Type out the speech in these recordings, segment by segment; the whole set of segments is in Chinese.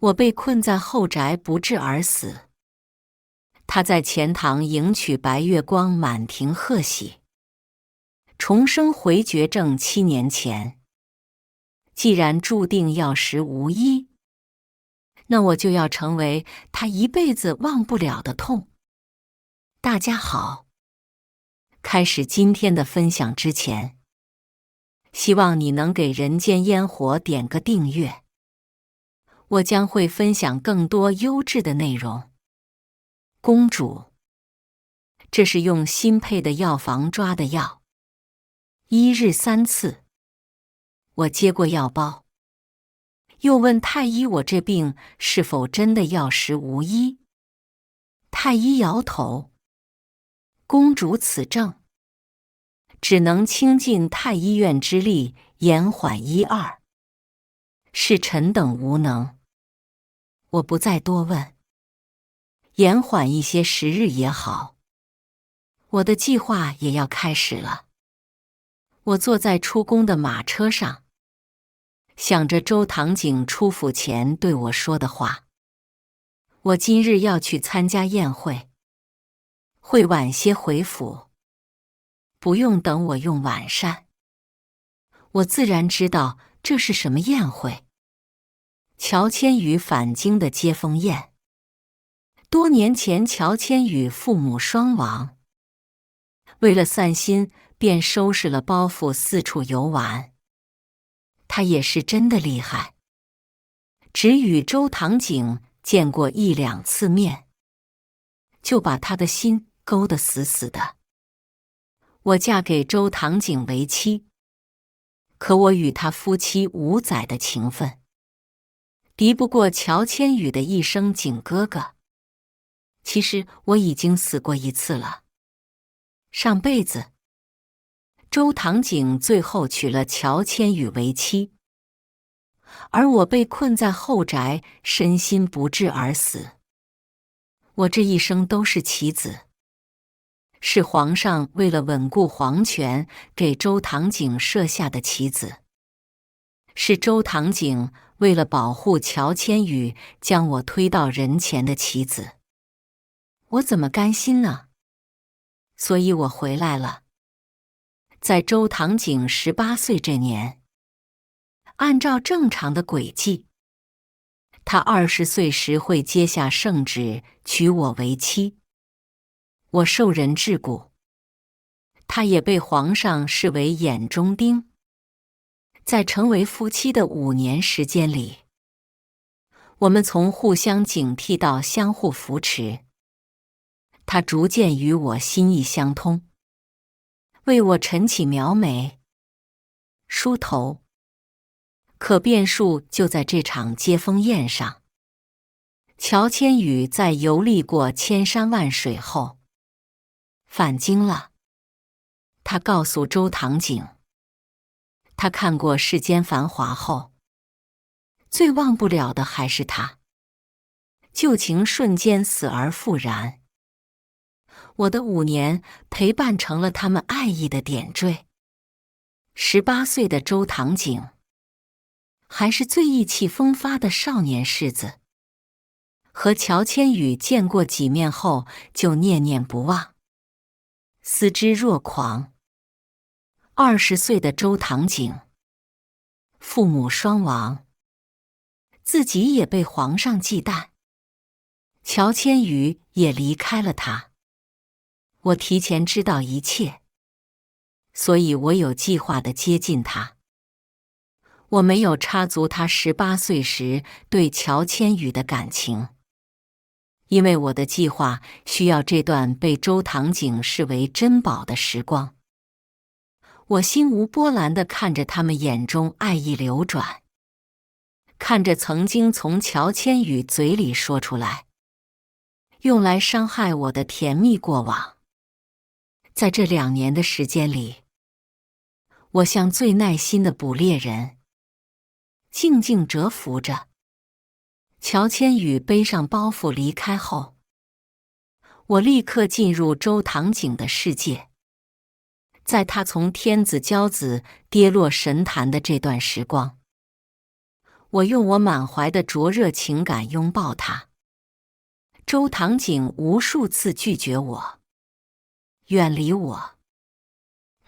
我被困在后宅不治而死。他在钱塘迎娶白月光，满庭贺喜。重生回绝正7年前，既然注定要食无医，那我就要成为他一辈子忘不了的痛。大家好，开始今天的分享之前，希望你能给人间烟火点个订阅，我将会分享更多优质的内容。公主，这是用新配的药房抓的药，1日3次。我接过药包，又问太医我这病是否真的药食无医。太医摇头，公主此症只能倾尽太医院之力延缓1、2，是臣等无能。我不再多问，延缓一些时日也好。我的计划也要开始了。我坐在出宫的马车上，想着周唐景出府前对我说的话。我今日要去参加宴会，会晚些回府，不用等我用晚膳。我自然知道这是什么宴会。乔千羽返京的接风宴。多年前乔千羽父母双亡，为了散心，便收拾了包袱四处游玩。他也是真的厉害，只与周唐景见过1、2次面，就把他的心勾得死死的。我嫁给周唐景为妻，可我与他夫妻5载的情分，敌不过乔千羽的一声景哥哥。其实我已经死过1次了。上辈子，周唐景最后娶了乔千羽为妻，而我被困在后宅，身心不治而死。我这一生都是棋子，是皇上为了稳固皇权给周唐景设下的棋子，是周唐景为了保护乔千羽将我推到人前的棋子。我怎么甘心呢？所以我回来了。在周唐景18岁这年，按照正常的轨迹，他20岁时会接下圣旨娶我为妻。我受人桎梏，他也被皇上视为眼中钉。在成为夫妻的5年时间里，我们从互相警惕到相互扶持。他逐渐与我心意相通，为我晨起描眉、梳头。可变数就在这场接风宴上。乔千羽在游历过千山万水后，返京了。他告诉周唐景，他看过世间繁华后，最忘不了的还是他。旧情瞬间死而复燃。我的5年陪伴成了他们爱意的点缀。18岁的周唐景，还是最意气风发的少年士子。和乔千羽见过几面后，就念念不忘，思之若狂。20岁的周唐景，父母双亡，自己也被皇上忌惮，乔千羽也离开了他。我提前知道一切，所以我有计划地接近他。我没有插足他18岁时对乔千羽的感情，因为我的计划需要这段被周唐景视为珍宝的时光。我心无波澜地看着他们眼中爱意流转，看着曾经从乔千羽嘴里说出来，用来伤害我的甜蜜过往。在这2年的时间里，我像最耐心的捕猎人，静静蛰伏着。乔千羽背上包袱离开后，我立刻进入周唐景的世界。在他从天子骄子跌落神坛的这段时光，我用我满怀的灼热情感拥抱他。周唐景无数次拒绝我，远离我。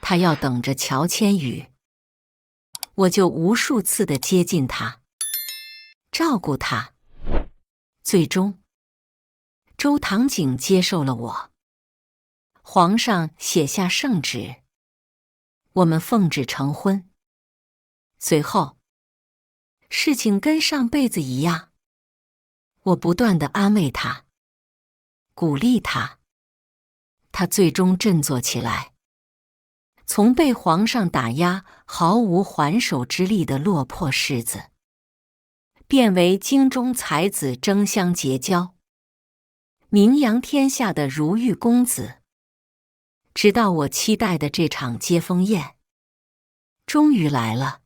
他要等着乔千羽，我就无数次的接近他，照顾他。最终，周唐景接受了我。皇上写下圣旨，我们奉旨成婚。随后，事情跟上辈子一样，我不断地安慰他，鼓励他，他最终振作起来，从被皇上打压毫无还手之力的落魄士子，变为京中才子争相结交，名扬天下的如玉公子。直到我期待的这场接风宴终于来了。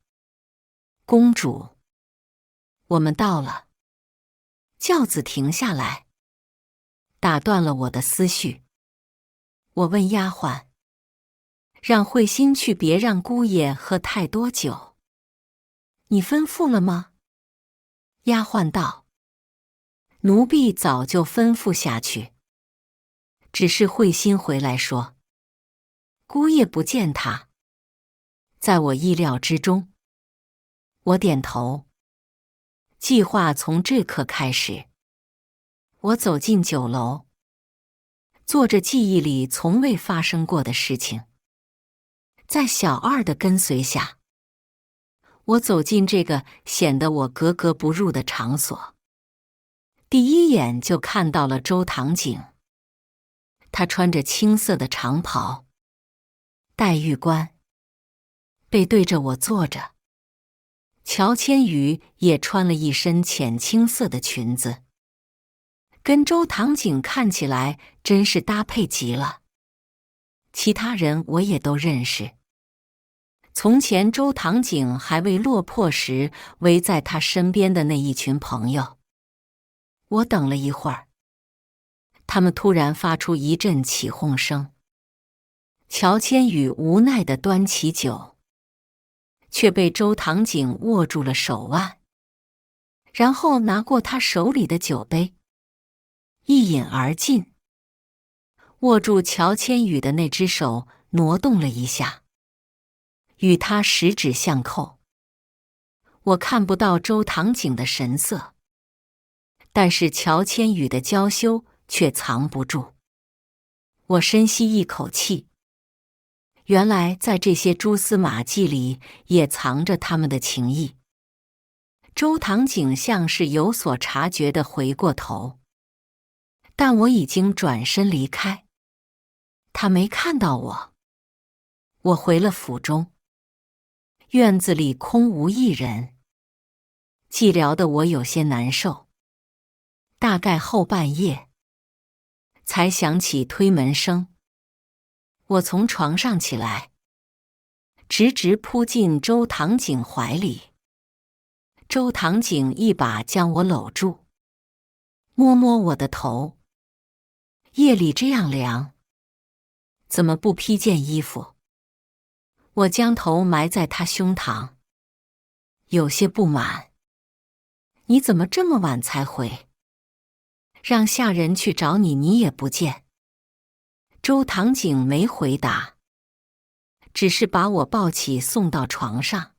公主，我们到了。轿子停下来，打断了我的思绪。我问丫鬟，让慧心去，别让姑爷喝太多酒。你吩咐了吗？丫鬟道，奴婢早就吩咐下去，只是慧心回来说，姑爷不见他。在我意料之中。我点头。计划从这刻开始。我走进酒楼，做着记忆里从未发生过的事情。在小二的跟随下，我走进这个显得我格格不入的场所。第一眼就看到了周唐景，他穿着青色的长袍，戴玉冠，背对着我坐着。乔千羽也穿了一身浅青色的裙子，跟周唐景看起来真是搭配极了。其他人我也都认识。从前周唐景还未落魄时，围在他身边的那一群朋友。我等了一会儿，他们突然发出一阵起哄声。乔千羽无奈地端起酒，却被周唐景握住了手腕，然后拿过他手里的酒杯，一饮而尽。握住乔千羽的那只手挪动了一下，与他十指相扣。我看不到周唐景的神色，但是乔千羽的娇羞却藏不住。我深吸一口气，原来在这些蛛丝马迹里也藏着他们的情谊。周唐景像是有所察觉地回过头，但我已经转身离开，他没看到我。我回了府中，院子里空无一人，寂寥的我有些难受。大概后半夜，才响起推门声。我从床上起来，直直扑进周唐景怀里。周唐景一把将我搂住，摸摸我的头。夜里这样凉，怎么不披件衣服？我将头埋在他胸膛，有些不满。你怎么这么晚才回？让下人去找你，你也不见。周唐景没回答，只是把我抱起送到床上，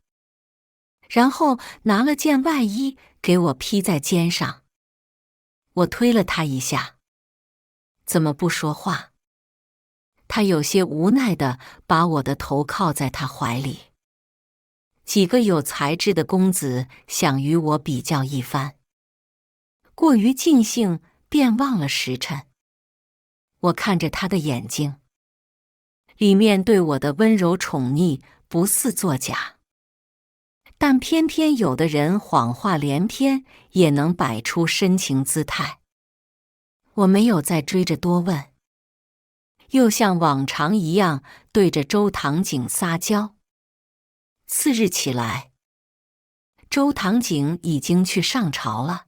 然后拿了件外衣给我披在肩上。我推了他一下，怎么不说话？他有些无奈地把我的头靠在他怀里。几个有才智的公子想与我比较一番，过于尽兴，便忘了时辰。我看着他的眼睛，里面对我的温柔宠溺不似作假，但偏偏有的人谎话连篇，也能摆出深情姿态。我没有再追着多问，又像往常一样对着周唐景撒娇。次日起来，周唐景已经去上朝了。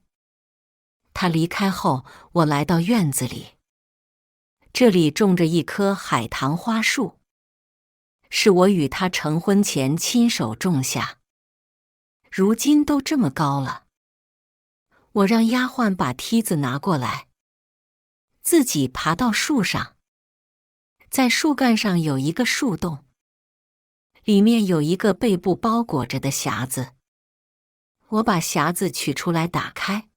他离开后，我来到院子里。这里种着一棵海棠花树，是我与他成婚前亲手种下。如今都这么高了。我让丫鬟把梯子拿过来，自己爬到树上。在树干上有一个树洞，里面有一个被布包裹着的匣子。我把匣子取出来打开，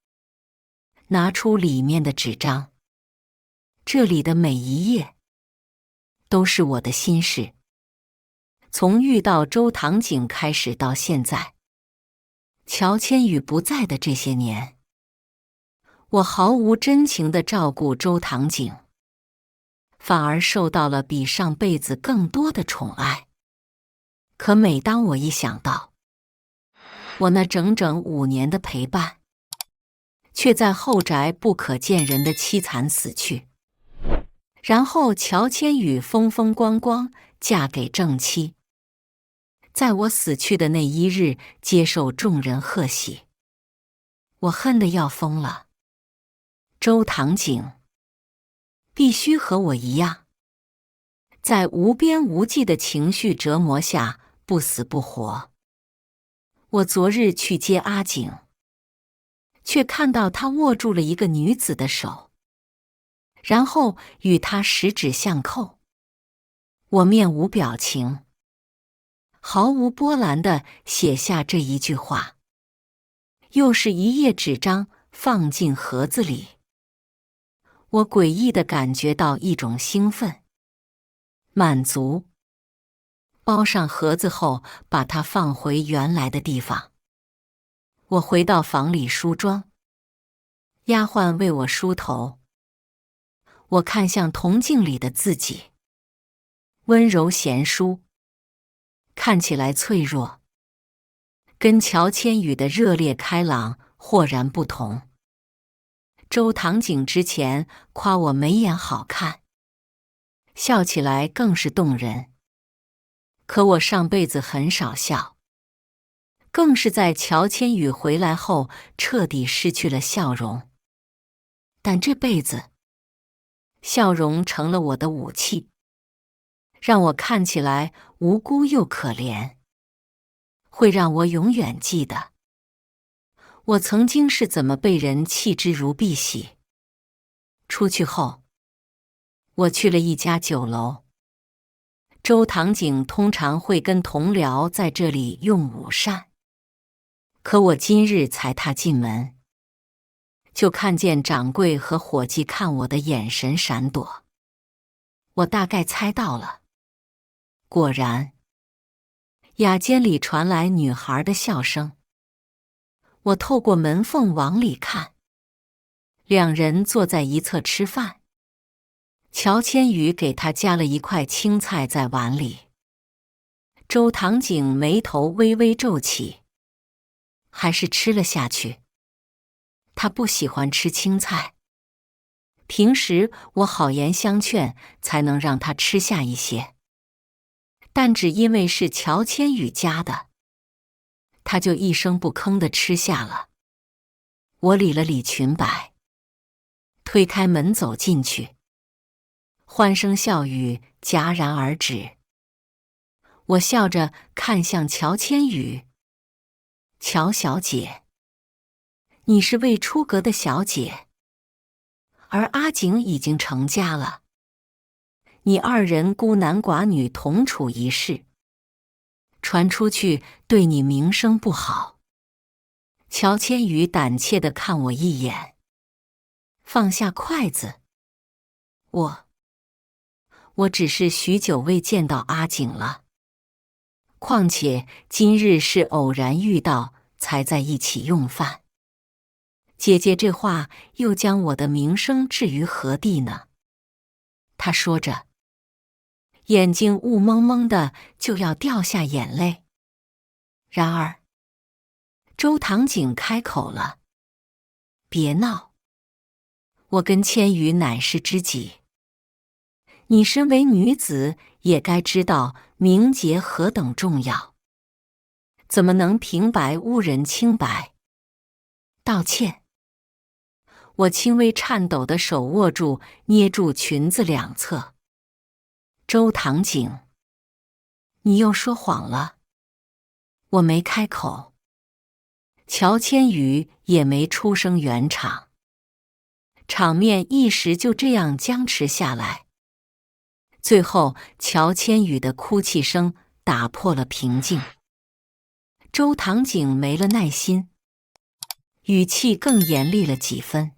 拿出里面的纸张。这里的每一页都是我的心事，从遇到周唐景开始到现在，乔千羽不在的这些年，我毫无真情地照顾周唐景，反而受到了比上辈子更多的宠爱。可每当我一想到我那整整5年的陪伴，却在后宅不可见人的凄惨死去，然后乔千羽风风光光嫁给正妻，在我死去的那一日接受众人贺喜，我恨得要疯了。周唐景必须和我一样，在无边无际的情绪折磨下不死不活。我昨日去接阿景，却看到他握住了一个女子的手，然后与她十指相扣。我面无表情，毫无波澜地写下这一句话，又是一页纸张放进盒子里。我诡异地感觉到一种兴奋、满足。包上盒子后，把它放回原来的地方。我回到房里梳妆，丫鬟为我梳头。我看向铜镜里的自己，温柔贤淑，看起来脆弱，跟乔千羽的热烈开朗豁然不同。周唐景之前夸我眉眼好看，笑起来更是动人。可我上辈子很少笑，更是在乔千羽回来后彻底失去了笑容。但这辈子，笑容成了我的武器，让我看起来无辜又可怜，会让我永远记得我曾经是怎么被人弃之如敝屣。出去后，我去了一家酒楼。周唐景通常会跟同僚在这里用午膳，可我今日才踏进门，就看见掌柜和伙计看我的眼神闪躲。我大概猜到了，果然，雅间里传来女孩的笑声。我透过门缝往里看，两人坐在一侧吃饭。乔千羽给他夹了一块青菜在碗里。周唐景眉头微微皱起，还是吃了下去。他不喜欢吃青菜，平时我好言相劝才能让他吃下一些，但只因为是乔千羽夹的，他就一声不吭地吃下了。我理了理裙摆，推开门走进去。欢声笑语戛然而止。我笑着看向乔千羽：“乔小姐，你是未出阁的小姐，而阿景已经成家了。你2人孤男寡女同处一室，传出去对你名声不好。”乔千羽胆怯地看我一眼，放下筷子。我只是许久未见到阿景了，况且今日是偶然遇到，才在一起用饭。姐姐这话又将我的名声置于何地呢？她说着，眼睛雾蒙蒙的，就要掉下眼泪。然而，周唐景开口了：“别闹，我跟千羽乃是知己。你身为女子，也该知道名节何等重要，怎么能平白污人清白？道歉。”我轻微颤抖的手握住、捏住裙子两侧。周唐景，你又说谎了。我没开口。乔千羽也没出声圆场，场面一时就这样僵持下来。最后，乔千羽的哭泣声打破了平静。周唐景没了耐心，语气更严厉了几分。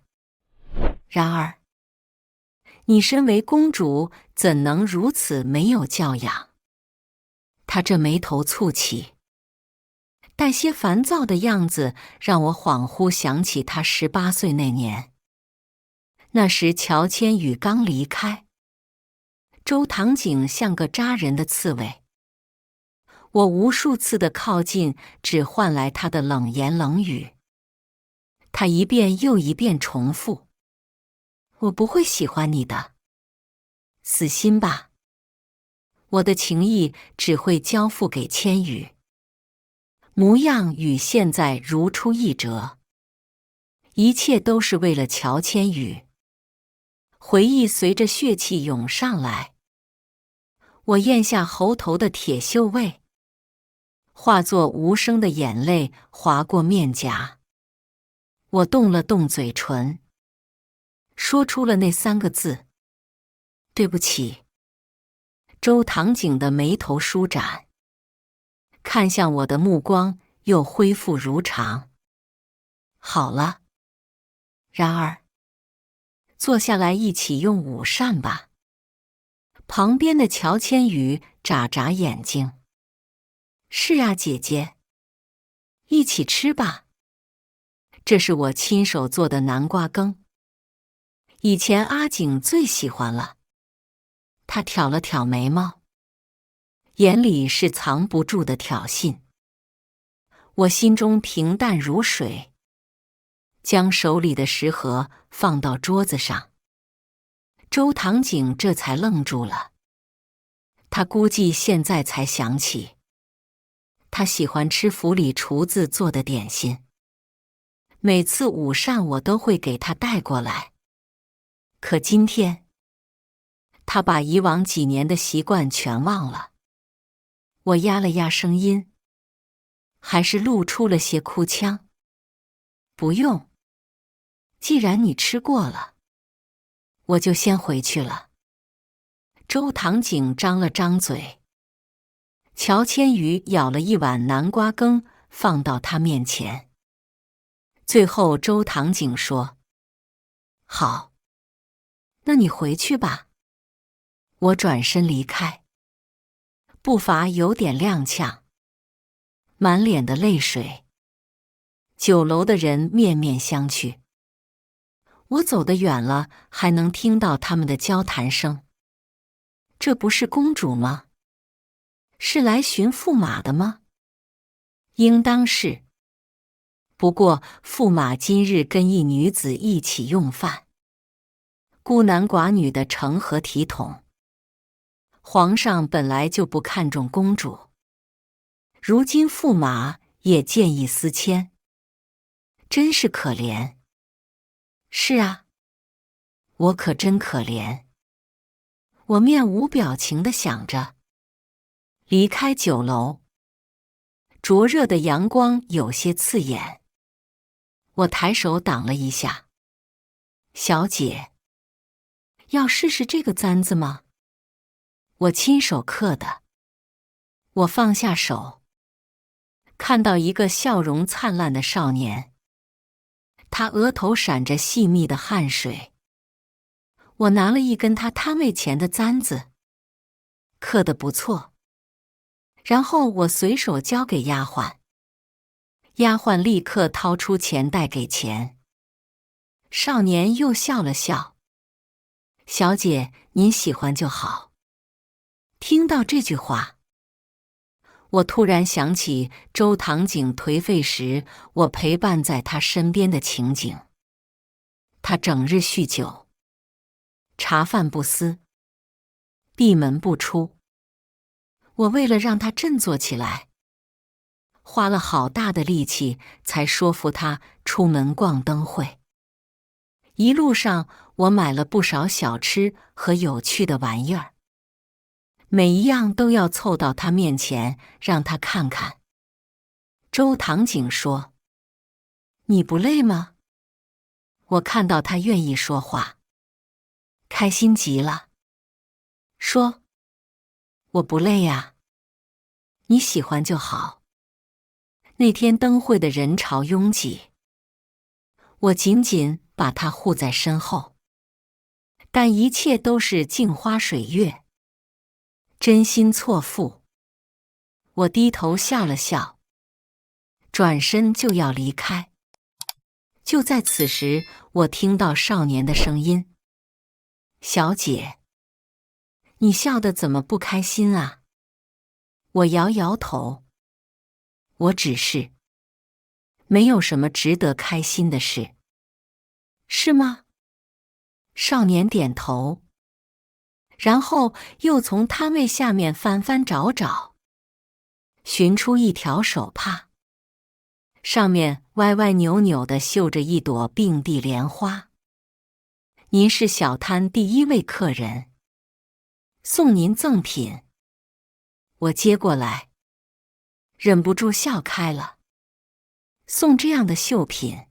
然而，你身为公主，怎能如此没有教养？他这眉头蹙起，带些烦躁的样子，让我恍惚想起他18岁那年。那时乔千羽刚离开，周唐景像个扎人的刺猬。我无数次的靠近，只换来他的冷言冷语。他一遍又一遍重复：我不会喜欢你的，死心吧。我的情谊只会交付给千羽。模样与现在如出一辙，一切都是为了乔千羽。回忆随着血气涌上来，我咽下喉头的铁锈味，化作无声的眼泪划过面颊。我动了动嘴唇，说出了那3个字：对不起。周唐景的眉头舒展，看向我的目光又恢复如常。好了，然而，坐下来一起用午膳吧。旁边的乔千羽眨眨眼睛。是啊，姐姐。一起吃吧。这是我亲手做的南瓜羹，以前阿景最喜欢了。他挑了挑眉毛，眼里是藏不住的挑衅。我心中平淡如水，将手里的食盒放到桌子上。周唐景这才愣住了，他估计现在才想起，他喜欢吃府里厨子做的点心。每次午膳我都会给他带过来，可今天，他把以往几年的习惯全忘了。我压了压声音，还是露出了些哭腔。不用，既然你吃过了，我就先回去了。周唐景张了张嘴，乔千羽舀了一碗南瓜羹放到他面前。最后周唐景说：好，那你回去吧。我转身离开，步伐有点踉跄，满脸的泪水。酒楼的人面面相觑。我走得远了，还能听到他们的交谈声。这不是公主吗？是来寻驸马的吗？应当是。不过驸马今日跟一女子一起用饭，孤男寡女的成何体统？皇上本来就不看重公主，如今驸马也见异思迁，真是可怜。是啊，我可真可怜。我面无表情地想着，离开酒楼。灼热的阳光有些刺眼，我抬手挡了一下。小姐，要试试这个簪子吗？我亲手刻的。我放下手，看到一个笑容灿烂的少年，他额头闪着细密的汗水。我拿了一根他摊位前的簪子，刻得不错。然后我随手交给丫鬟，丫鬟立刻掏出钱袋给钱。少年又笑了笑：小姐，您喜欢就好。听到这句话，我突然想起周唐景颓废时我陪伴在他身边的情景。他整日酗酒，茶饭不思，闭门不出。我为了让他振作起来，花了好大的力气才说服他出门逛灯会。一路上我买了不少小吃和有趣的玩意儿，每一样都要凑到他面前让他看看。周唐景说：你不累吗？我看到他愿意说话，开心极了，说：我不累呀，你喜欢就好。那天灯会的人潮拥挤，我紧紧把他护在身后，但一切都是镜花水月，真心错付。我低头笑了笑，转身就要离开。就在此时，我听到少年的声音：小姐，你笑得怎么不开心啊？我摇摇头，我只是没有什么值得开心的事。是吗？少年点头，然后又从摊位下面翻翻找找，寻出一条手帕，上面歪歪扭扭地绣着一朵并蒂莲花。您是小摊第一位客人，送您赠品。我接过来，忍不住笑开了。送这样的绣品，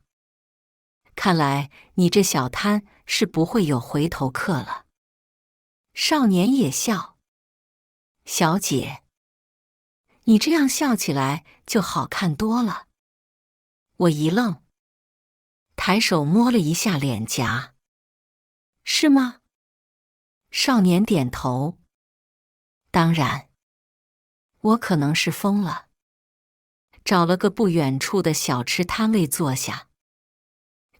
看来你这小摊是不会有回头客了。少年也笑。小姐，你这样笑起来就好看多了。我一愣，抬手摸了一下脸颊。是吗？少年点头。当然，我可能是疯了。找了个不远处的小吃摊位坐下，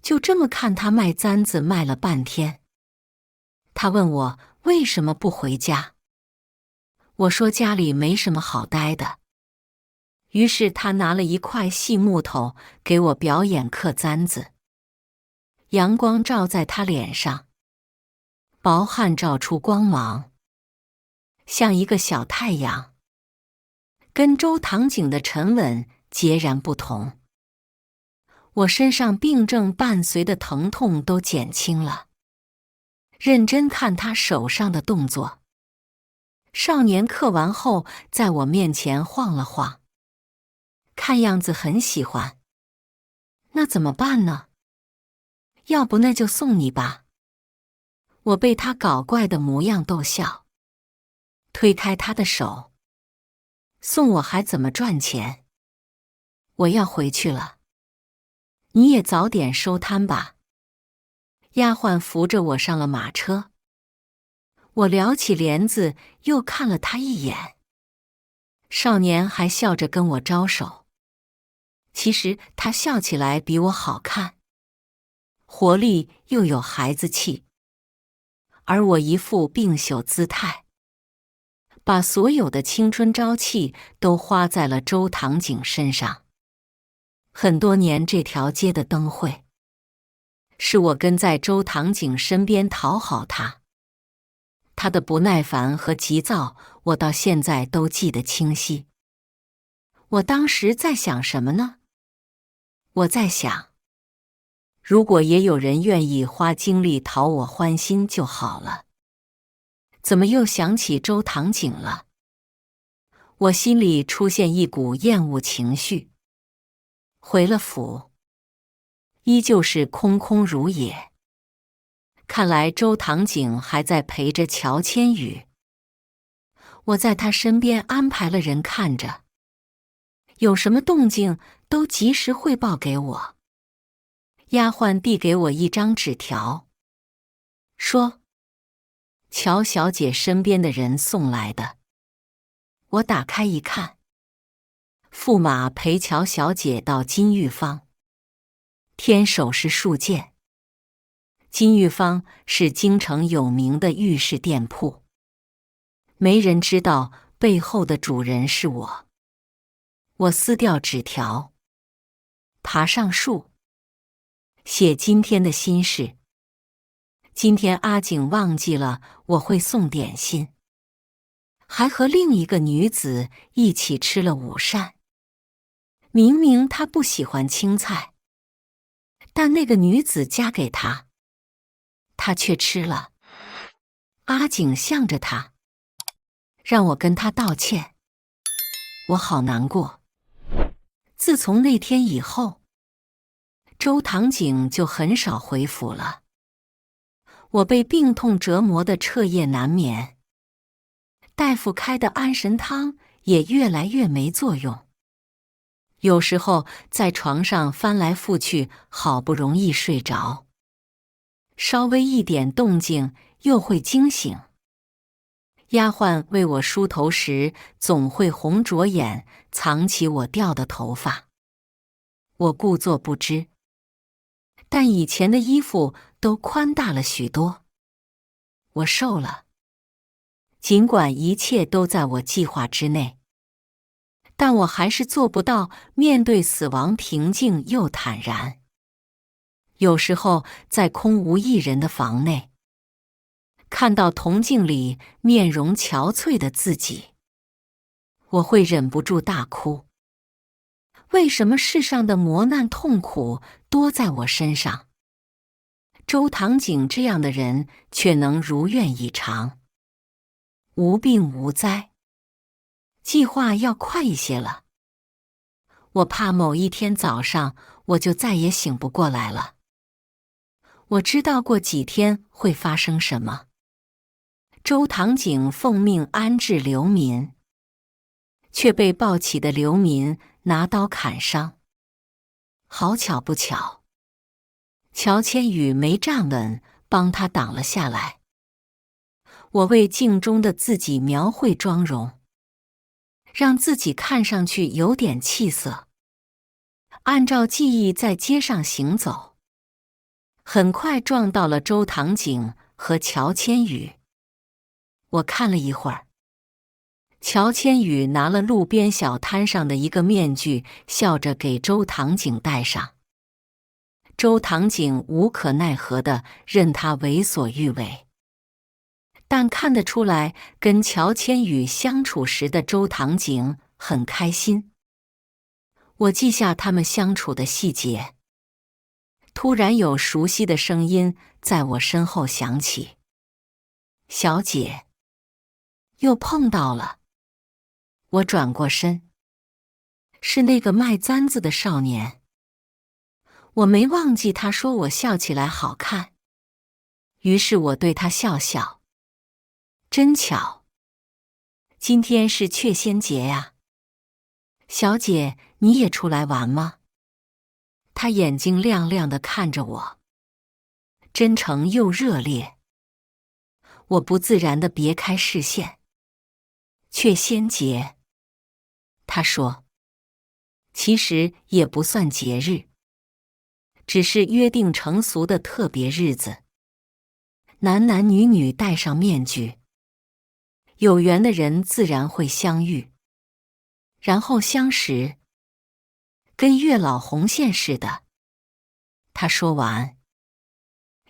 就这么看他卖簪子卖了半天。他问我为什么不回家，我说家里没什么好待的。于是他拿了一块细木头给我表演刻簪子。阳光照在他脸上，薄汗照出光芒，像一个小太阳，跟周唐景的沉稳截然不同。我身上病症伴随的疼痛都减轻了，认真看他手上的动作。少年刻完后，在我面前晃了晃，看样子很喜欢。那怎么办呢？要不那就送你吧。我被他搞怪的模样逗笑，推开他的手。送我还怎么赚钱？我要回去了，你也早点收摊吧。丫鬟扶着我上了马车。我撩起帘子，又看了他一眼。少年还笑着跟我招手。其实他笑起来比我好看，活力又有孩子气，而我一副病朽姿态，把所有的青春朝气都花在了周唐景身上。很多年这条街的灯会，是我跟在周唐景身边讨好他。他的不耐烦和急躁，我到现在都记得清晰。我当时在想什么呢？我在想，如果也有人愿意花精力讨我欢心就好了。怎么又想起周唐景了？我心里出现一股厌恶情绪。回了府，依旧是空空如也。看来周唐景还在陪着乔千羽。我在他身边安排了人看着，有什么动静都及时汇报给我。丫鬟递给我一张纸条，说：乔小姐身边的人送来的。我打开一看，驸马陪乔小姐到金玉坊，天首饰数件。金玉坊是京城有名的玉饰店铺，没人知道背后的主人是我。我撕掉纸条，爬上树，写今天的心事。今天阿景忘记了我会送点心，还和另一个女子一起吃了午膳。明明他不喜欢青菜，但那个女子夹给他，他却吃了。阿景向着他，让我跟他道歉。我好难过。自从那天以后，周堂景就很少回府了。我被病痛折磨得彻夜难眠，大夫开的安神汤也越来越没作用。有时候在床上翻来覆去，好不容易睡着，稍微一点动静又会惊醒。丫鬟为我梳头时，总会红着眼，藏起我掉的头发。我故作不知，但以前的衣服都宽大了许多。我瘦了，尽管一切都在我计划之内，但我还是做不到面对死亡平静又坦然。有时候在空无一人的房内，看到铜镜里面容憔悴的自己，我会忍不住大哭。为什么世上的磨难痛苦多在我身上？周堂景这样的人却能如愿以偿，无病无灾。计划要快一些了，我怕某一天早上我就再也醒不过来了。我知道过几天会发生什么。周堂景奉命安置流民，却被抱起的流民拿刀砍伤。好巧不巧，乔千羽没站稳，帮他挡了下来。我为镜中的自己描绘妆容，让自己看上去有点气色。按照记忆在街上行走，很快撞到了周堂景和乔千羽。我看了一会儿，乔千羽拿了路边小摊上的一个面具，笑着给周堂景戴上。周堂景无可奈何地任他为所欲为，但看得出来，跟乔千羽相处时的周堂景很开心。我记下他们相处的细节。突然有熟悉的声音在我身后响起：“小姐。”又碰到了。我转过身，是那个卖簪子的少年。我没忘记他说我笑起来好看，于是我对他笑笑。真巧，今天是雀仙节呀。小姐，你也出来玩吗？他眼睛亮亮地看着我，真诚又热烈。我不自然地别开视线。雀仙节，他说，其实也不算节日，只是约定成俗的特别日子。男男女女戴上面具，有缘的人自然会相遇，然后相识，跟月老红线似的。他说完，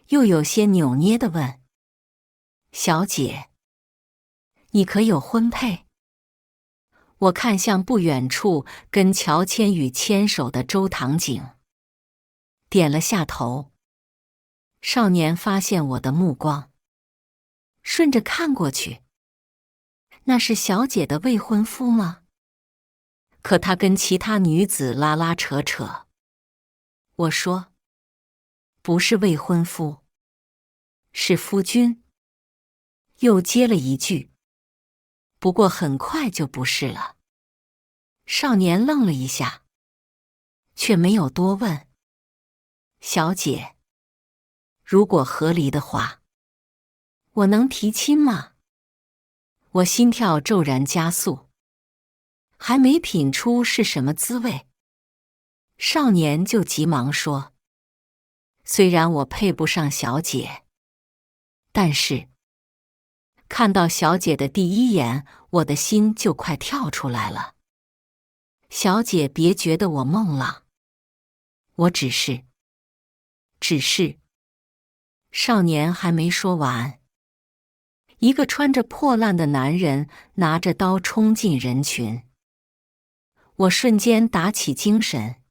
又有些扭捏地问：“小姐，你可有婚配？”我看向不远处跟乔千羽牵手的周堂景，点了下头。少年发现我的目光，顺着看过去。那是小姐的未婚夫吗？可他跟其他女子拉拉扯扯。我说，不是未婚夫，是夫君。又接了一句，不过很快就不是了。少年愣了一下，却没有多问。小姐，如果合理的话，我能提亲吗？我心跳骤然加速，还没品出是什么滋味，少年就急忙说：“虽然我配不上小姐，但是看到小姐的第一眼，我的心就快跳出来了。小姐别觉得我梦了，我只是……”少年还没说完，一个穿着破烂的男人拿着刀冲进人群。我瞬间打起精神，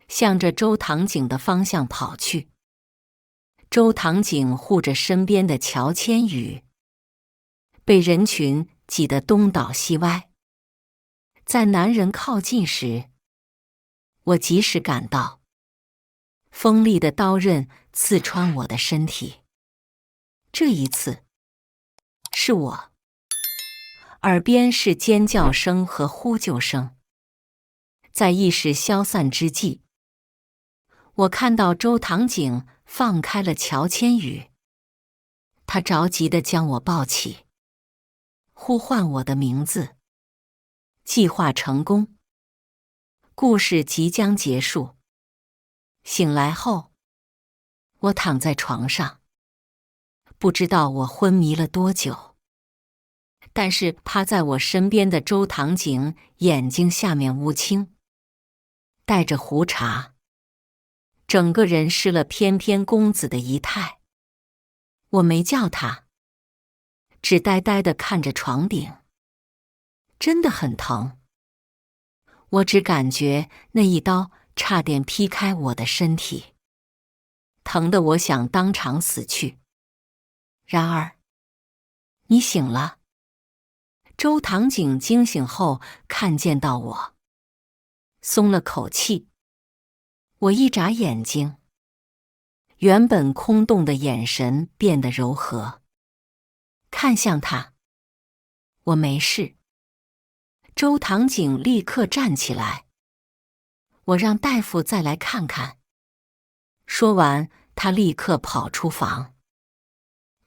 向着周堂景的方向跑去。周堂景护着身边的乔千羽，被人群挤得东倒西歪。在男人靠近时，我及时赶到，锋利的刀刃刺穿我的身体。这一次，是我。耳边是尖叫声和呼救声。在意识消散之际，我看到周唐景放开了乔千羽，他着急地将我抱起，呼唤我的名字。计划成功，故事即将结束。醒来后，我躺在床上，不知道我昏迷了多久。但是趴在我身边的周唐景眼睛下面乌青，带着胡茬，整个人失了翩翩公子的仪态。我没叫他，只呆呆地看着床顶，真的很疼。我只感觉那一刀差点劈开我的身体，疼得我想当场死去。然而，你醒了。周唐景惊醒后看见到我，松了口气。我一眨眼睛，原本空洞的眼神变得柔和，看向他。我没事。周唐景立刻站起来。我让大夫再来看看。说完，他立刻跑出房。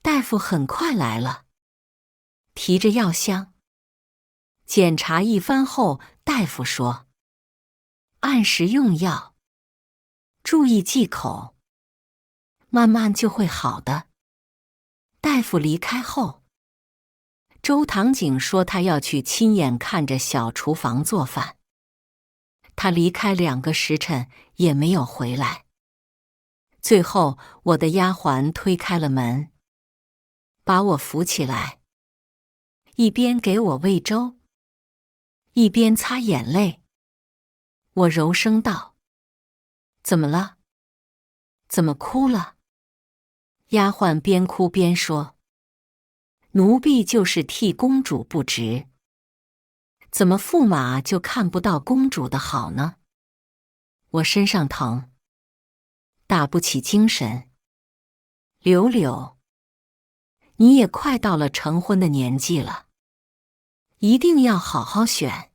大夫很快来了，提着药箱。检查一番后，大夫说：“按时用药，注意忌口，慢慢就会好的。”大夫离开后，周唐景说他要去亲眼看着小厨房做饭。他离开2个时辰也没有回来。最后，我的丫鬟推开了门，把我扶起来，一边给我喂粥，一边擦眼泪。我柔声道：“怎么了？怎么哭了？”丫鬟边哭边说：“奴婢就是替公主不值，怎么驸马就看不到公主的好呢？”我身上疼，打不起精神。柳柳，你也快到了成婚的年纪了，一定要好好选。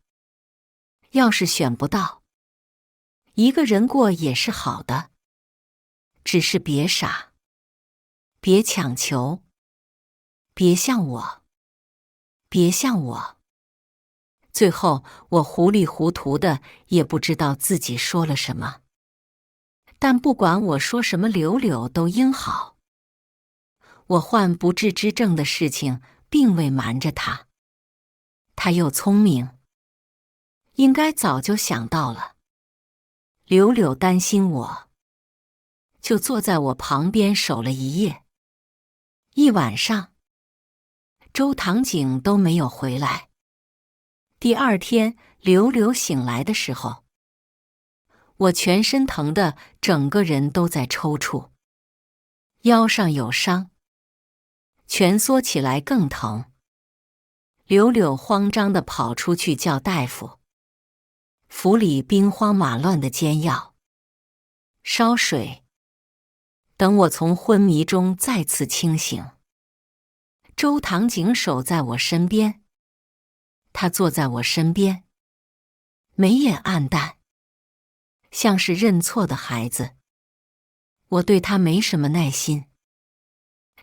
要是选不到，一个人过也是好的，只是别傻，别强求，别像我，别像我。最后，我糊里糊涂的，也不知道自己说了什么。但不管我说什么，柳柳都应好。我患不治之症的事情并未瞒着他，他又聪明，应该早就想到了。柳柳担心我，就坐在我旁边守了一夜。一晚上，周唐景都没有回来。第2天，柳柳醒来的时候，我全身疼得整个人都在抽搐，腰上有伤，蜷缩起来更疼。柳柳慌张地跑出去叫大夫。府里兵荒马乱的煎药、烧水。等我从昏迷中再次清醒，周唐景守在我身边。他坐在我身边，眉眼暗淡，像是认错的孩子。我对他没什么耐心，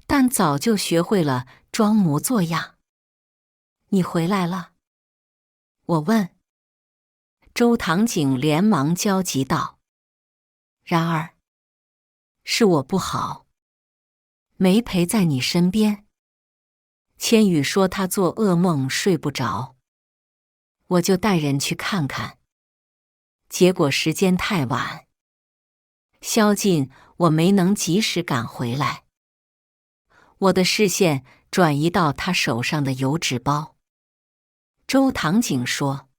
但早就学会了装模作样。你回来了？我问。周唐景连忙焦急道：“然而，是我不好，没陪在你身边。千羽说他做噩梦睡不着，我就带人去看看。结果时间太晚，宵禁我没能及时赶回来。”我的视线转移到他手上的油纸包。周唐景说：“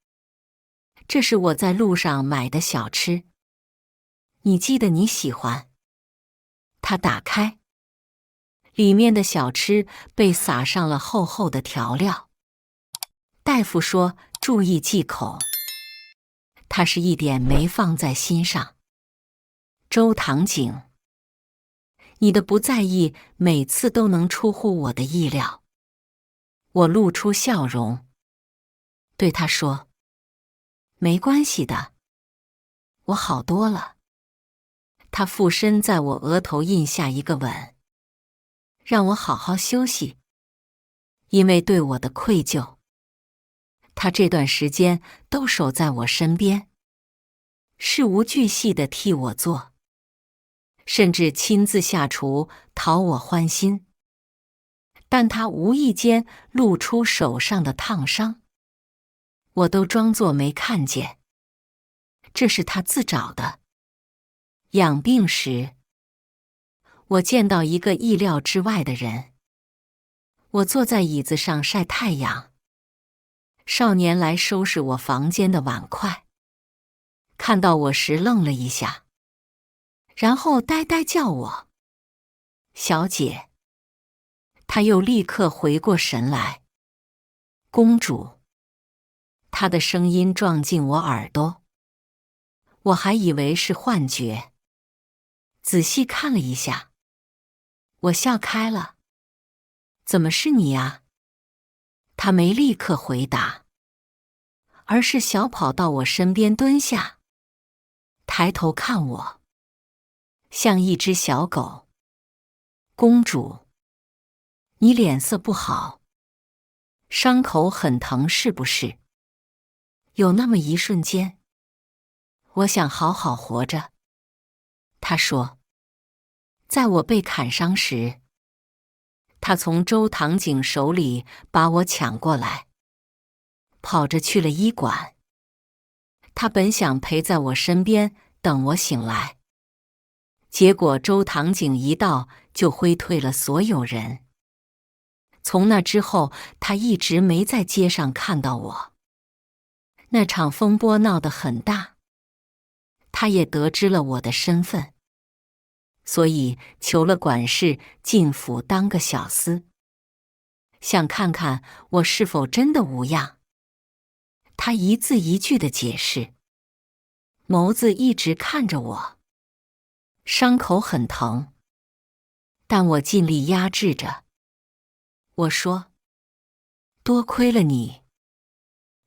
这是我在路上买的小吃，你记得你喜欢。”他打开，里面的小吃被撒上了厚厚的调料。大夫说注意忌口，他是一点没放在心上。周唐景，你的不在意每次都能出乎我的意料。我露出笑容，对他说：没关系的，我好多了。他俯身在我额头印下一个吻，让我好好休息。因为对我的愧疚，他这段时间都守在我身边，事无巨细地替我做，甚至亲自下厨讨我欢心。但他无意间露出手上的烫伤，我都装作没看见。这是他自找的。养病时，我见到一个意料之外的人。我坐在椅子上晒太阳，少年来收拾我房间的碗筷，看到我时愣了一下，然后呆呆叫我小姐。他又立刻回过神来，公主。他的声音撞进我耳朵，我还以为是幻觉，仔细看了一下，我笑开了。怎么是你啊？他没立刻回答，而是小跑到我身边蹲下，抬头看我，像一只小狗。公主，你脸色不好，伤口很疼是不是？有那么一瞬间，我想好好活着。他说，在我被砍伤时，他从周唐景手里把我抢过来，跑着去了医馆。他本想陪在我身边等我醒来，结果周唐景一到就挥退了所有人。从那之后，他一直没在街上看到我。那场风波闹得很大，他也得知了我的身份，所以求了管事进府当个小厮，想看看我是否真的无恙。他一字一句地解释，眸子一直看着我。伤口很疼，但我尽力压制着。我说，多亏了你，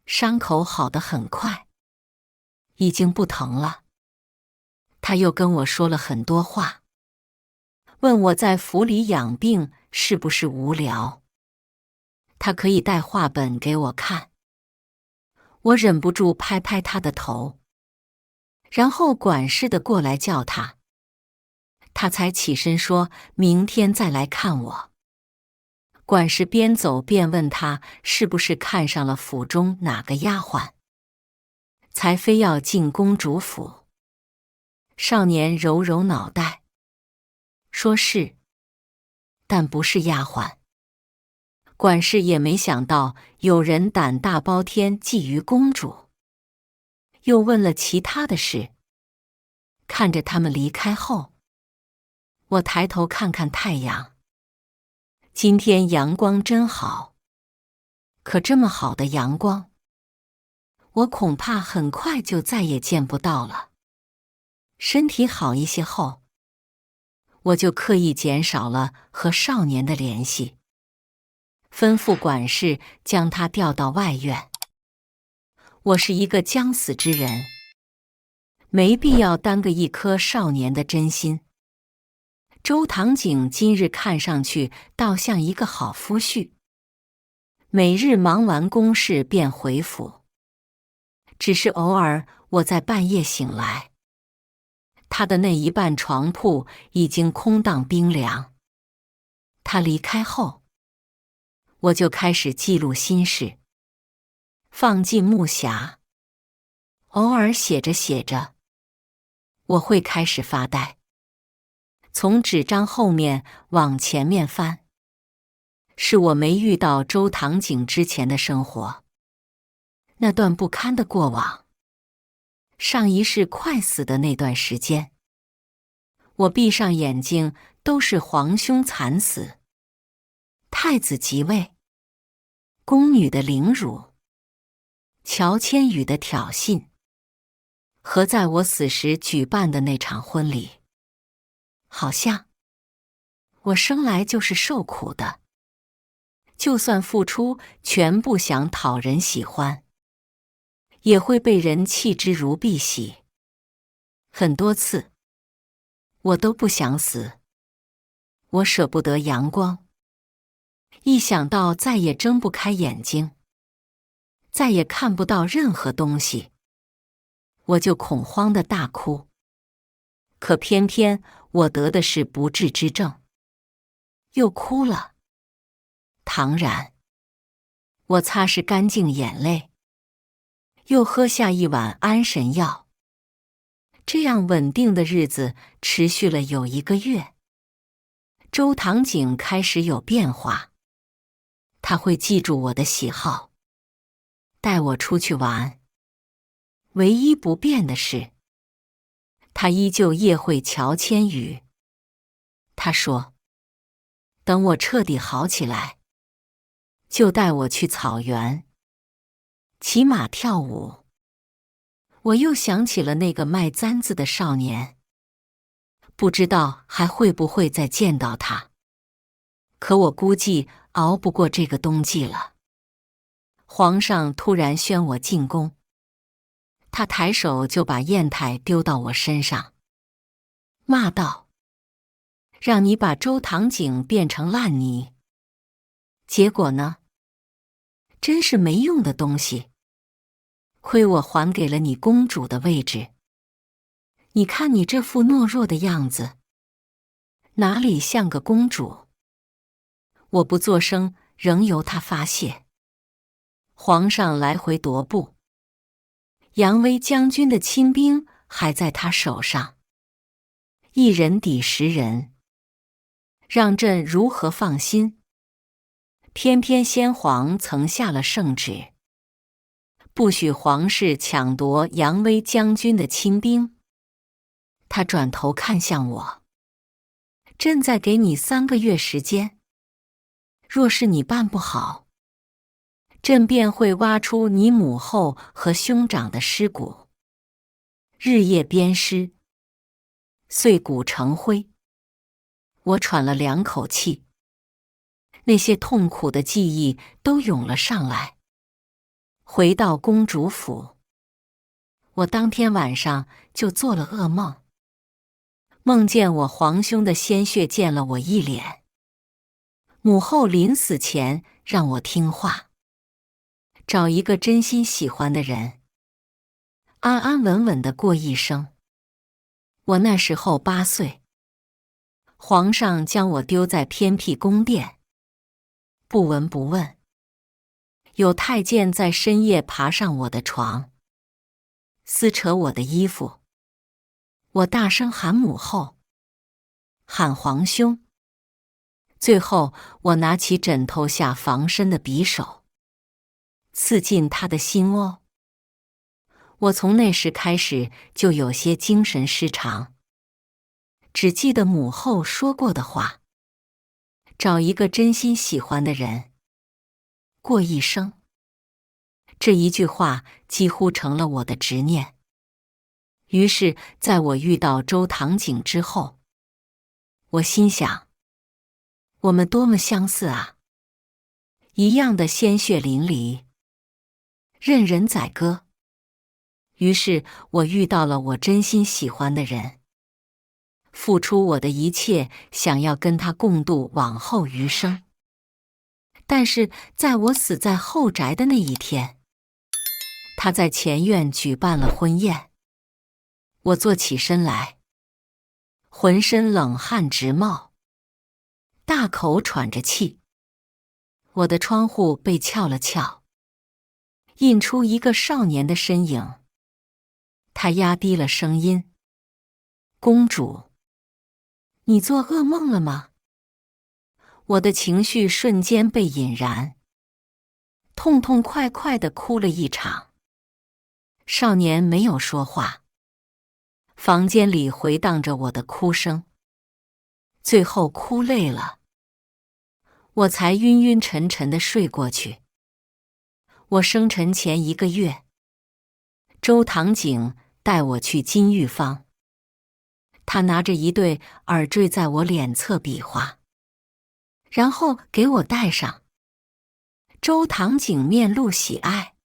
伤口好得很快，已经不疼了。他又跟我说了很多话，问我在府里养病是不是无聊，他可以带话本给我看。我忍不住拍拍他的头，然后管事的过来叫他，他才起身说明天再来看我。管事边走边问他是不是看上了府中哪个丫鬟，才非要进公主府。少年揉揉脑袋，说是，但不是丫鬟。管事也没想到有人胆大包天觊觎公主，又问了其他的事。看着他们离开后，我抬头看看太阳。今天阳光真好，可这么好的阳光，我恐怕很快就再也见不到了。身体好一些后，我就刻意减少了和少年的联系，吩咐管事将他调到外院。我是一个将死之人，没必要耽搁一颗少年的真心。周唐景今日看上去倒像一个好夫婿，每日忙完公事便回府，只是偶尔我在半夜醒来，他的那一半床铺已经空荡冰凉。他离开后，我就开始记录心事，放进木匣。偶尔写着写着，我会开始发呆，从纸张后面往前面翻，是我没遇到周唐景之前的生活，那段不堪的过往，上一世快死的那段时间。我闭上眼睛，都是皇兄惨死，太子即位，宫女的凌辱，乔千羽的挑衅，和在我死时举办的那场婚礼。好像我生来就是受苦的，就算付出全部想讨人喜欢，也会被人弃之如敝屣。很多次，我都不想死，我舍不得阳光。一想到再也睁不开眼睛，再也看不到任何东西，我就恐慌地大哭。可偏偏我得的是不治之症，又哭了。当然，我擦拭干净眼泪，又喝下一碗安神药。这样稳定的日子持续了有1个月。周唐景开始有变化，他会记住我的喜好，带我出去玩。唯一不变的是，他依旧夜会乔千羽。他说，等我彻底好起来，就带我去草原，骑马跳舞。我又想起了那个卖簪子的少年，不知道还会不会再见到他。可我估计熬不过这个冬季了。皇上突然宣我进宫，他抬手就把砚台丢到我身上，骂道：“让你把周唐景变成烂泥，结果呢？真是没用的东西！亏我还给了你公主的位置，你看你这副懦弱的样子，哪里像个公主？”我不作声，仍由他发泄。皇上来回踱步，杨威将军的亲兵还在他手上，一人抵10人，让朕如何放心？偏偏先皇曾下了圣旨，不许皇室抢夺杨威将军的亲兵。他转头看向我，朕再给你3个月时间，若是你办不好，朕便会挖出你母后和兄长的尸骨，日夜鞭尸，碎骨成灰。我喘了2口气，那些痛苦的记忆都涌了上来。回到公主府，我当天晚上就做了噩梦，梦见我皇兄的鲜血溅了我一脸。母后临死前让我听话，找一个真心喜欢的人，安安稳稳地过一生。我那时候8岁，皇上将我丢在偏僻宫殿，不闻不问。有太监在深夜爬上我的床，撕扯我的衣服。我大声喊母后，喊皇兄。最后，我拿起枕头下防身的匕首，刺进他的心窝。我从那时开始就有些精神失常，只记得母后说过的话：找一个真心喜欢的人，过一生。这一句话几乎成了我的执念。于是，在我遇到周唐景之后，我心想，我们多么相似啊！一样的鲜血淋漓，任人宰割。于是我遇到了我真心喜欢的人，付出我的一切，想要跟他共度往后余生。但是在我死在后宅的那一天，他在前院举办了婚宴。我坐起身来，浑身冷汗直冒，大口喘着气。我的窗户被撬了撬，映出一个少年的身影。他压低了声音：“公主，你做噩梦了吗？”我的情绪瞬间被引燃，痛痛快快地哭了一场。少年没有说话，房间里回荡着我的哭声。最后哭累了，我才晕晕沉沉地睡过去。我生辰前1个月，周唐景带我去金玉坊。他拿着一对耳坠在我脸侧比划，然后给我戴上。周堂景面露喜爱，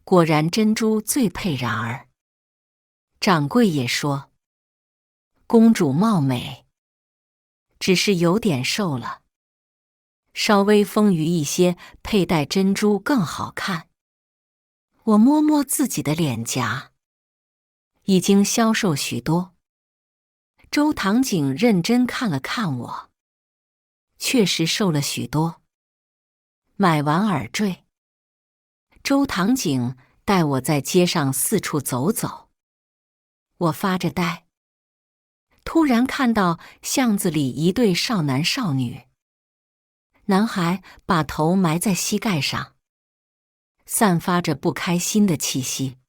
果然珍珠最配然儿。掌柜也说，公主貌美，只是有点瘦了，稍微丰腴一些，佩戴珍珠更好看。我摸摸自己的脸颊，已经消瘦许多。周堂景认真看了看我，确实瘦了许多。买完耳坠，周堂景带我在街上四处走走。我发着呆，突然看到巷子里一对少男少女。男孩把头埋在膝盖上，散发着不开心的气息。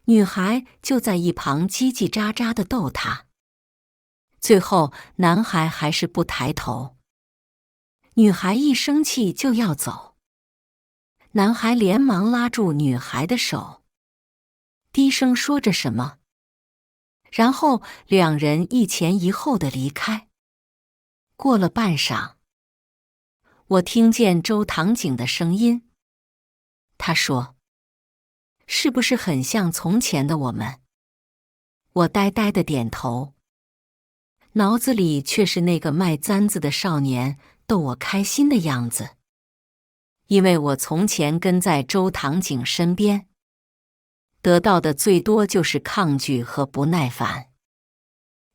女孩就在一旁叽叽喳喳地逗他。最后，男孩还是不抬头。女孩一生气就要走，男孩连忙拉住女孩的手，低声说着什么，然后两人一前一后地离开。过了半晌，我听见周堂景的声音，他说：“是不是很像从前的我们？”我呆呆地点头，脑子里却是那个卖簪子的少年逗我开心的样子。因为我从前跟在周堂景身边，得到的最多就是抗拒和不耐烦。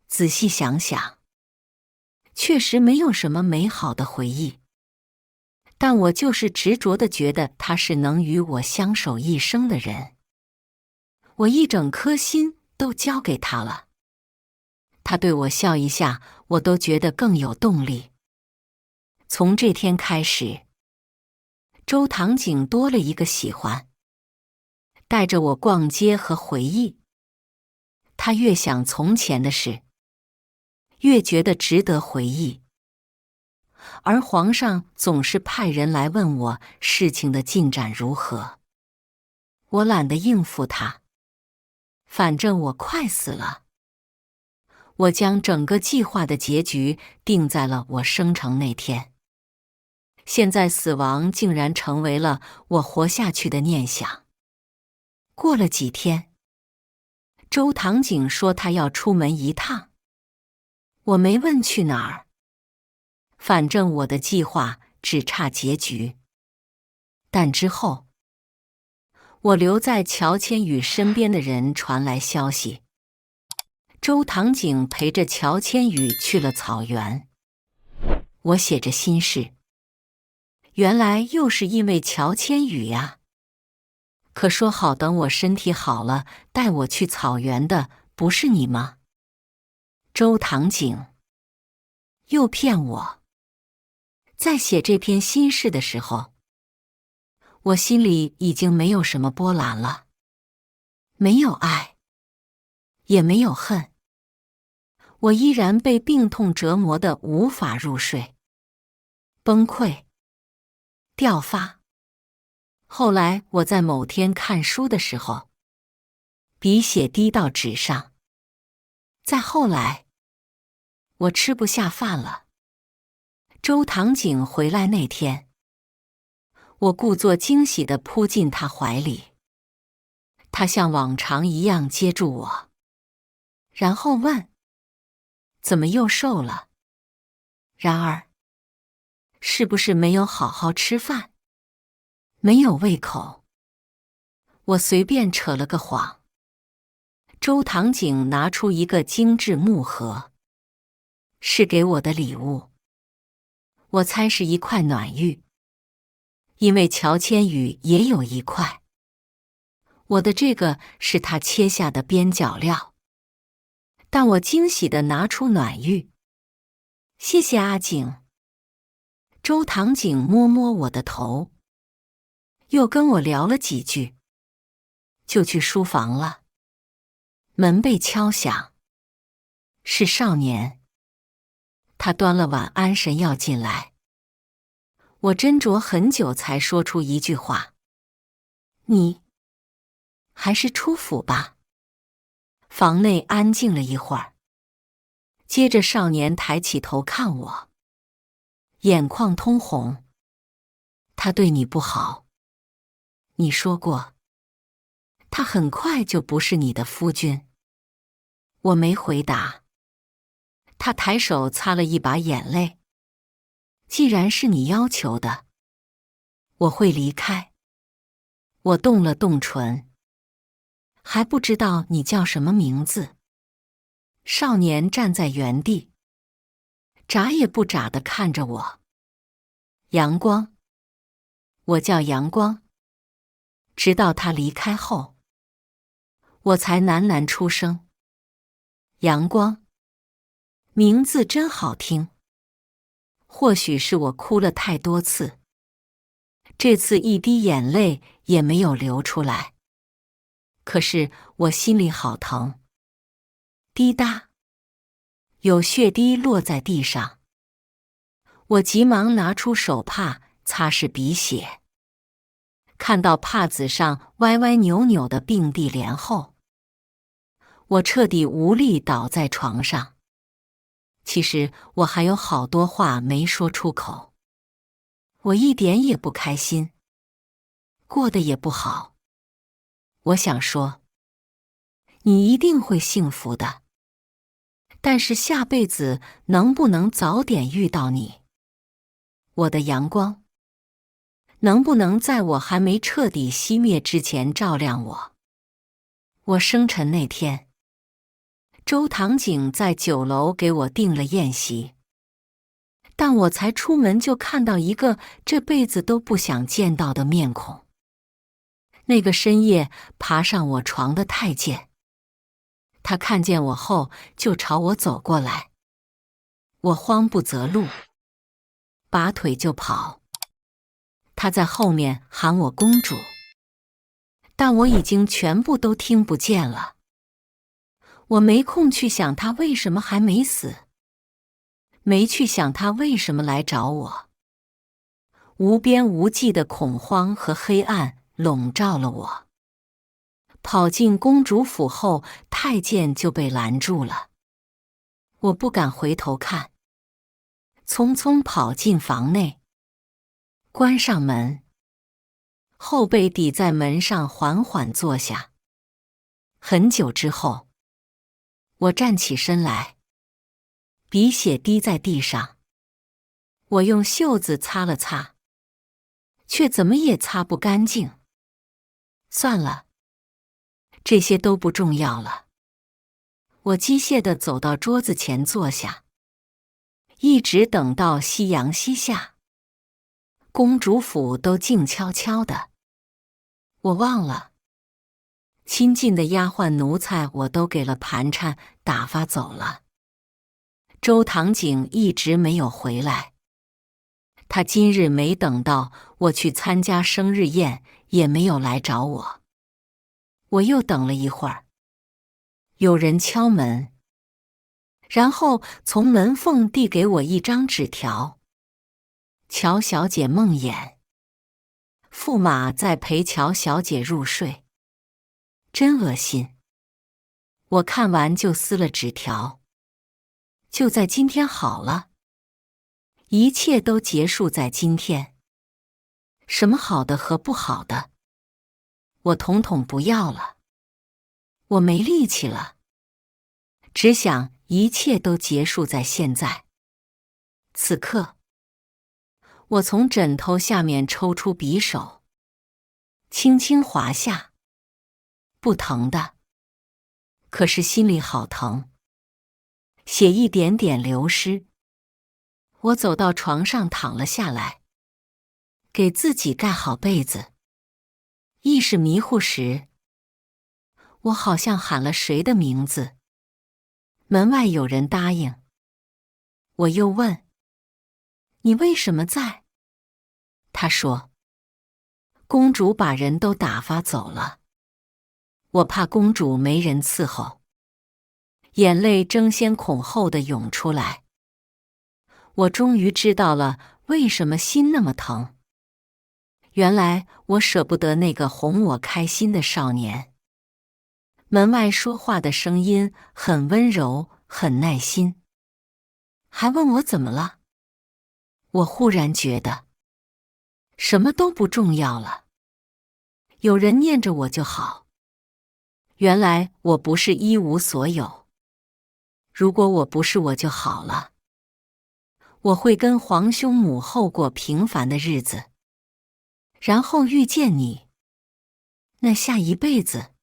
仔细想想，确实没有什么美好的回忆，但我就是执着地觉得他是能与我相守一生的人。我一整颗心都交给他了。他对我笑一下，我都觉得更有动力。从这天开始，周堂景多了一个喜欢，带着我逛街和回忆。他越想从前的事，越觉得值得回忆。而皇上总是派人来问我事情的进展如何，我懒得应付他，反正我快死了。我将整个计划的结局定在了我生辰那天。现在死亡竟然成为了我活下去的念想。过了几天，周堂景说他要出门一趟，我没问去哪儿。反正我的计划只差结局。但之后，我留在乔千羽身边的人传来消息，周堂景陪着乔千羽去了草原。我写着心事，原来又是因为乔千羽呀。可说好等我身体好了带我去草原的不是你吗？周堂景又骗我。在写这篇心事的时候，我心里已经没有什么波澜了，没有爱，也没有恨。我依然被病痛折磨得无法入睡，崩溃，掉发。后来我在某天看书的时候，笔血滴到纸上。再后来，我吃不下饭了。周堂景回来那天，我故作惊喜地扑进他怀里，他像往常一样接住我，然后问：“怎么又瘦了？然而，是不是没有好好吃饭？没有胃口？”我随便扯了个谎。周堂景拿出一个精致木盒，是给我的礼物。我猜是一块暖玉，因为乔千羽也有一块。我的这个是他切下的边角料，但我惊喜地拿出暖玉。谢谢阿景。周堂景摸摸我的头，又跟我聊了几句，就去书房了。门被敲响，是少年。他端了碗安神药进来。我斟酌很久才说出一句话：“你还是出府吧。”房内安静了一会儿，接着少年抬起头看我，眼眶通红。他对你不好，你说过，他很快就不是你的夫君。我没回答。他抬手擦了一把眼泪。既然是你要求的，我会离开。我动了动唇。还不知道你叫什么名字。少年站在原地，眨也不眨地看着我。阳光。我叫阳光。直到他离开后，我才喃喃出声。阳光，名字真好听。或许是我哭了太多次，这次一滴眼泪也没有流出来。可是我心里好疼。滴答，有血滴落在地上。我急忙拿出手帕擦拭鼻血。看到帕子上歪歪扭扭的并蒂莲后，我彻底无力倒在床上。其实我还有好多话没说出口。我一点也不开心，过得也不好。我想说，你一定会幸福的，但是下辈子能不能早点遇到你？我的阳光，能不能在我还没彻底熄灭之前照亮我？我生辰那天，周唐景在酒楼给我订了宴席，但我才出门就看到一个这辈子都不想见到的面孔。那个深夜爬上我床的太监，他看见我后就朝我走过来。我慌不择路，拔腿就跑。他在后面喊我公主，但我已经全部都听不见了。我没空去想他为什么还没死，没去想他为什么来找我。无边无际的恐慌和黑暗笼罩了我。跑进公主府后，太监就被拦住了。我不敢回头看，匆匆跑进房内，关上门，后背抵在门上，缓缓坐下。很久之后，我站起身来，鼻血滴在地上。我用袖子擦了擦，却怎么也擦不干净。算了，这些都不重要了。我机械地走到桌子前坐下，一直等到夕阳西下，公主府都静悄悄的。我忘了，亲近的丫鬟奴才我都给了盘缠打发走了。周唐景一直没有回来，他今日没等到我去参加生日宴，也没有来找我。我又等了一会儿，有人敲门，然后从门缝递给我一张纸条：乔小姐梦魇，驸马在陪乔小姐入睡。真恶心。我看完就撕了纸条。就在今天好了，一切都结束在今天。什么好的和不好的，我统统不要了。我没力气了，只想一切都结束在现在。此刻，我从枕头下面抽出匕首，轻轻划下。不疼的，可是心里好疼。血一点点流失。我走到床上躺了下来，给自己盖好被子。意识迷糊时，我好像喊了谁的名字。门外有人答应。我又问：你为什么在？他说：公主把人都打发走了，我怕公主没人伺候。眼泪争先恐后地涌出来。我终于知道了为什么心那么疼。原来我舍不得那个哄我开心的少年。门外说话的声音很温柔，很耐心，还问我怎么了。我忽然觉得什么都不重要了，有人念着我就好。原来我不是一无所有，如果我不是我就好了。我会跟皇兄母后过平凡的日子，然后遇见你。那下一辈子，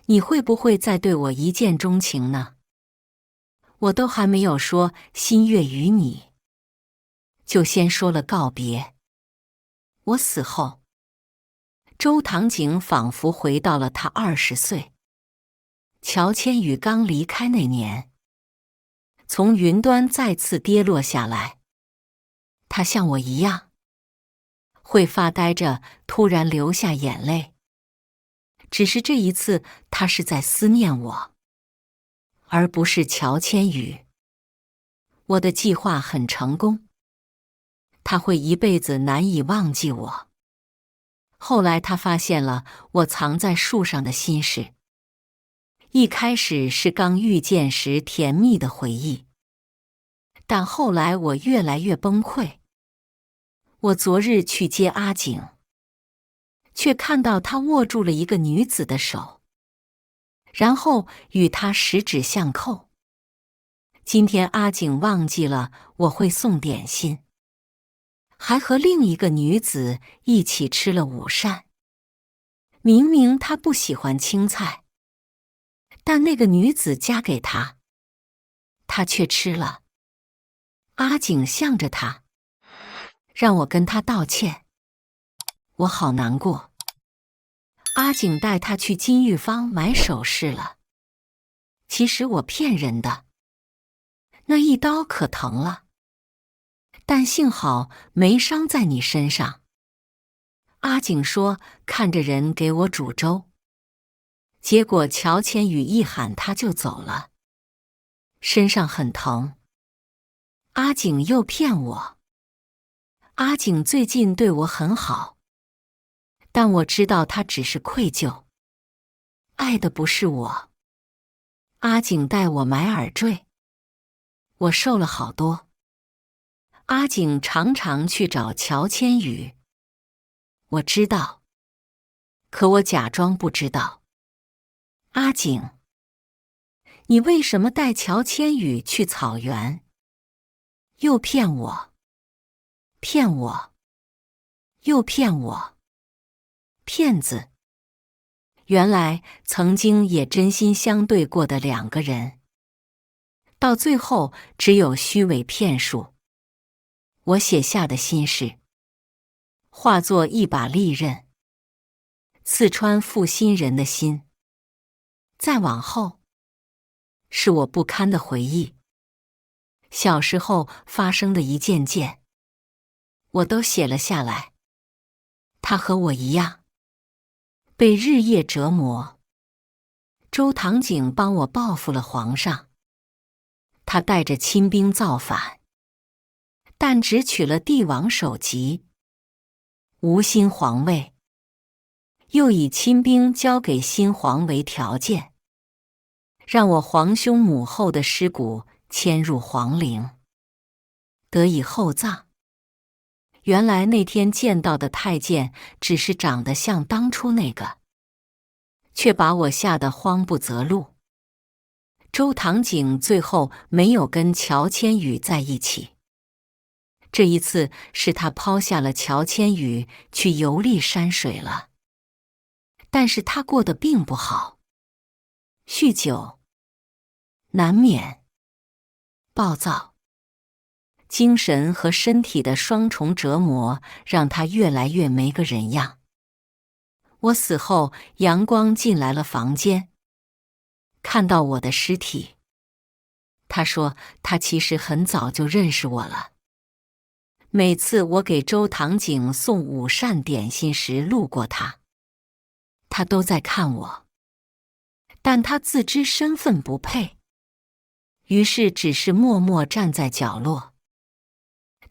你会不会再对我一见钟情呢？我都还没有说心悦于你，就先说了告别。我死后，周唐景仿佛回到了他20岁。乔千羽刚离开那年，从云端再次跌落下来。他像我一样，会发呆着，突然流下眼泪。只是这一次，他是在思念我，而不是乔千羽。我的计划很成功，他会一辈子难以忘记我。后来他发现了我藏在树上的心事，一开始是刚遇见时甜蜜的回忆，但后来我越来越崩溃。我昨日去接阿景，却看到他握住了一个女子的手，然后与她十指相扣。今天阿景忘记了我会送点心，还和另一个女子一起吃了午膳。明明他不喜欢青菜，但那个女子夹给他，他却吃了。阿景向着他，让我跟他道歉。我好难过。阿景带他去金玉坊买首饰了。其实我骗人的，那一刀可疼了，但幸好没伤在你身上。阿景说看着人给我煮粥，结果乔千羽一喊他就走了，身上很疼。阿景又骗我。阿景最近对我很好，但我知道他只是愧疚，爱的不是我。阿景带我买耳坠，我瘦了好多。阿景常常去找乔千羽，我知道，可我假装不知道。阿景，你为什么带乔千羽去草原？又骗我，骗我，又骗我，骗子！原来曾经也真心相对过的两个人，到最后只有虚伪骗术。我写下的心事，化作一把利刃，刺穿负心人的心。再往后，是我不堪的回忆，小时候发生的一件件，我都写了下来。他和我一样，被日夜折磨。周唐景帮我报复了皇上，他带着亲兵造反，但只取了帝王首级，无新皇位，又以亲兵交给新皇为条件，让我皇兄母后的尸骨迁入皇陵，得以厚葬。原来那天见到的太监只是长得像当初那个，却把我吓得慌不择路。周唐景最后没有跟乔千羽在一起，这一次是他抛下了乔千羽去游历山水了。但是他过得并不好，酗酒、难免、暴躁，精神和身体的双重折磨让他越来越没个人样。我死后，阳光进来了房间，看到我的尸体。他说他其实很早就认识我了。每次我给周唐景送午膳点心时路过他，他都在看我，但他自知身份不配，于是只是默默站在角落。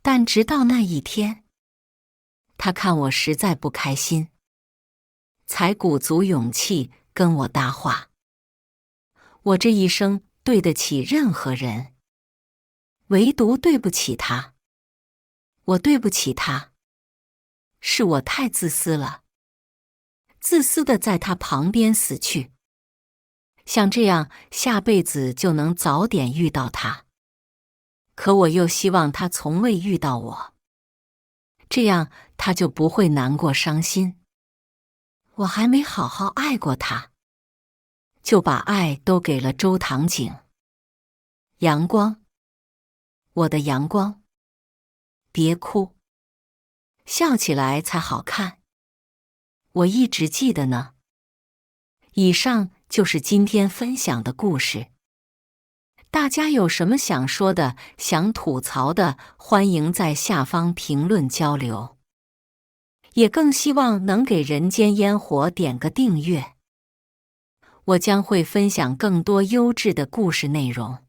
但直到那一天，他看我实在不开心，才鼓足勇气跟我搭话。我这一生对得起任何人，唯独对不起他。我对不起他，是我太自私了，自私的在他旁边死去。像这样，下辈子就能早点遇到他。可我又希望他从未遇到我，这样他就不会难过伤心。我还没好好爱过他，就把爱都给了周唐景。阳光，我的阳光，别哭，笑起来才好看。我一直记得呢。以上就是今天分享的故事。大家有什么想说的、想吐槽的，欢迎在下方评论交流。也更希望能给人间烟火点个订阅，我将会分享更多优质的故事内容。